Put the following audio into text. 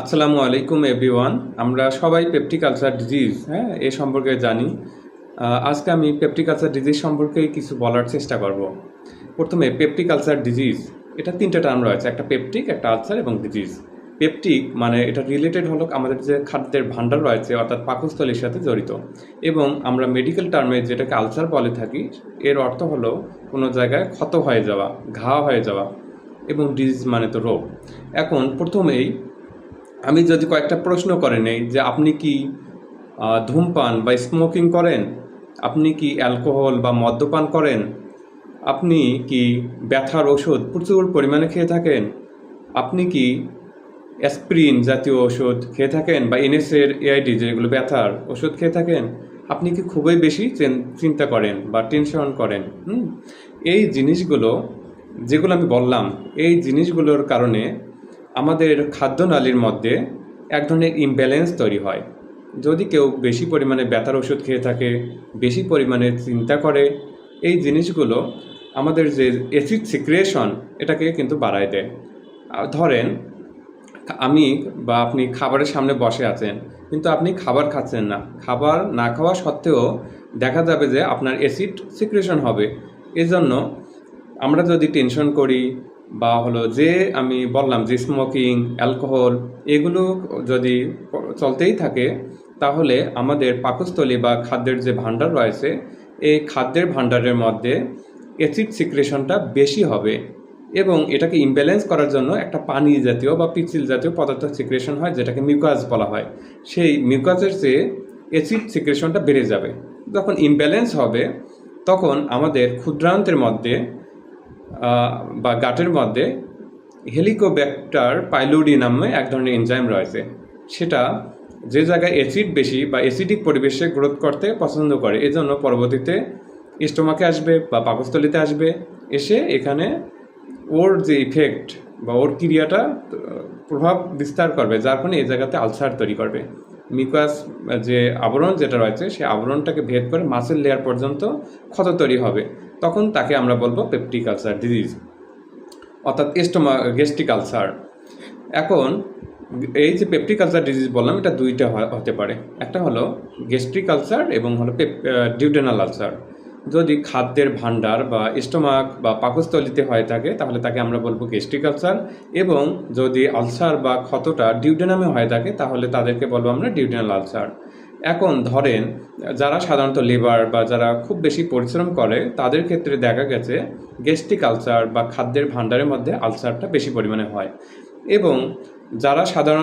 আসসালামু আলাইকুম এভরিওয়ান। আমরা সবাই পেপটিক আলসার ডিজিজ এ সম্পর্কে জানি। আজকে আমি পেপটিক আলসার ডিজিজ সম্পর্কে কিছু বলার চেষ্টা করব। প্রথমে পেপটিক আলসার ডিজিজ, এটা তিনটা টার্ম রয়েছে, একটা পেপটিক, একটা আলসার এবং ডিজিজ। পেপটিক মানে এটা রিলেটেড হলো আমাদের যে খাদ্যের ভাণ্ডার রয়েছে অর্থাৎ পাকস্থলীর সাথে জড়িত, এবং আমরা মেডিকেল টার্মে যেটাকে আলসার বলে থাকি এর অর্থ হলো কোনো জায়গায় ক্ষত হয়ে যাওয়া, ঘা হয়ে যাওয়া, এবং ডিজিজ মানে তো রোগ। এখন প্রথমেই আমি যদি কয়েকটা প্রশ্ন করে নেই যে আপনি কি ধূমপান বা স্মোকিং করেন, আপনি কি অ্যালকোহল বা মদ্যপান করেন, আপনি কি ব্যথার ওষুধ প্রচুর পরিমাণে খেয়ে থাকেন, আপনি কি অ্যাসপিরিন জাতীয় ওষুধ খেয়ে থাকেন বা এনএসের এআইডি যেগুলো ব্যথার ওষুধ খেয়ে থাকেন, আপনি কি খুবই বেশি চিন্তা করেন বা টেনশন করেন। এই জিনিসগুলো যেগুলো আমি বললাম, এই জিনিসগুলোর কারণে আমাদের খাদ্যনালীর মধ্যে এক ধরনের ইমব্যালেন্স তৈরি হয়। যদি কেউ বেশি পরিমাণে ব্যথার ওষুধ খেয়ে থাকে, বেশি পরিমাণে চিন্তা করে, এই জিনিসগুলো আমাদের যে অ্যাসিড সিক্রেশন এটাকে কিন্তু বাড়ায় দেয়। ধরেন আমি বা আপনি খাবারের সামনে বসে আছেন, কিন্তু আপনি খাবার খাচ্ছেন না, খাবার না খাওয়া সত্ত্বেও দেখা যাবে যে আপনার অ্যাসিড সিক্রেশন হবে। এজন্য আমরা যদি টেনশন করি বা হলো যে আমি বললাম যে স্মোকিং, অ্যালকোহল এগুলো যদি চলতেই থাকে, তাহলে আমাদের পাকস্থলী বা খাদ্যের যে ভাণ্ডার রয়েছে এই খাদ্যের ভাণ্ডারের মধ্যে অ্যাসিড সিক্রেশনটা বেশি হবে, এবং এটাকে ইমব্যালেন্স করার জন্য একটা পানি জাতীয় বা পিচ্ছিল জাতীয় পদার্থ সিক্রেশন হয় যেটাকে মিউকাস বলা হয়। সেই মিউকাসের চেয়ে অ্যাসিড সিক্রেশনটা বেড়ে যাবে। যখন ইমব্যালেন্স হবে তখন আমাদের ক্ষুদ্রান্তের মধ্যে বা গাটের মধ্যে হেলিকোব্যাক্টার পাইলোরি নামে এক ধরনের এনজাইম রয়েছে। সেটা যে জায়গায় অ্যাসিড বেশি বা অ্যাসিডিক পরিবেশে গ্রোথ করতে পছন্দ করে, এজন্য পরবর্তীতে স্টোমাকে আসবে বা পাকস্থলীতে আসবে, এসে এখানে ওর যে ইফেক্ট বা ওর ক্রিয়াটা প্রভাব বিস্তার করবে, যার ফলে এই জায়গাতে আলসার তৈরি করবে। মিউকাস যে আবরণ যেটা রয়েছে সেই আবরণটাকে ভেদ করে মাসেল লেয়ার পর্যন্ত ক্ষত তৈরি হবে, তখন তাকে আমরা বলবো পেপটিক আলসার ডিজিজ অর্থাৎ গ্যাস্ট্রিক আলসার। এখন এই যে পেপটিক আলসার ডিজিজ বললাম, এটা দুইটা হতে পারে, একটা হলো গ্যাস্ট্রিক আলসার এবং হলো ডিউডেনাল আলসার। যদি খাদ্যের ভাণ্ডার বা স্টোমাক বা পাকস্থলীতে হয়ে থাকে তাহলে তাকে আমরা বলবো গ্যাস্ট্রিক আলসার, এবং যদি আলসার বা ক্ষতটা ডিউডেনামে হয়ে থাকে তাহলে তাদেরকে বলবো আমরা ডিউডেনাল আলসার। এখন ধরেন যারা সাধারণত লেবার বা যারা খুব বেশি পরিশ্রম করে তাদের ক্ষেত্রে দেখা গেছে গ্যাস্ট্রিক আলসার বা খাদ্যের ভাণ্ডারের মধ্যে আলসারটা বেশি পরিমাণে হয়, এবং যারা সাধারণ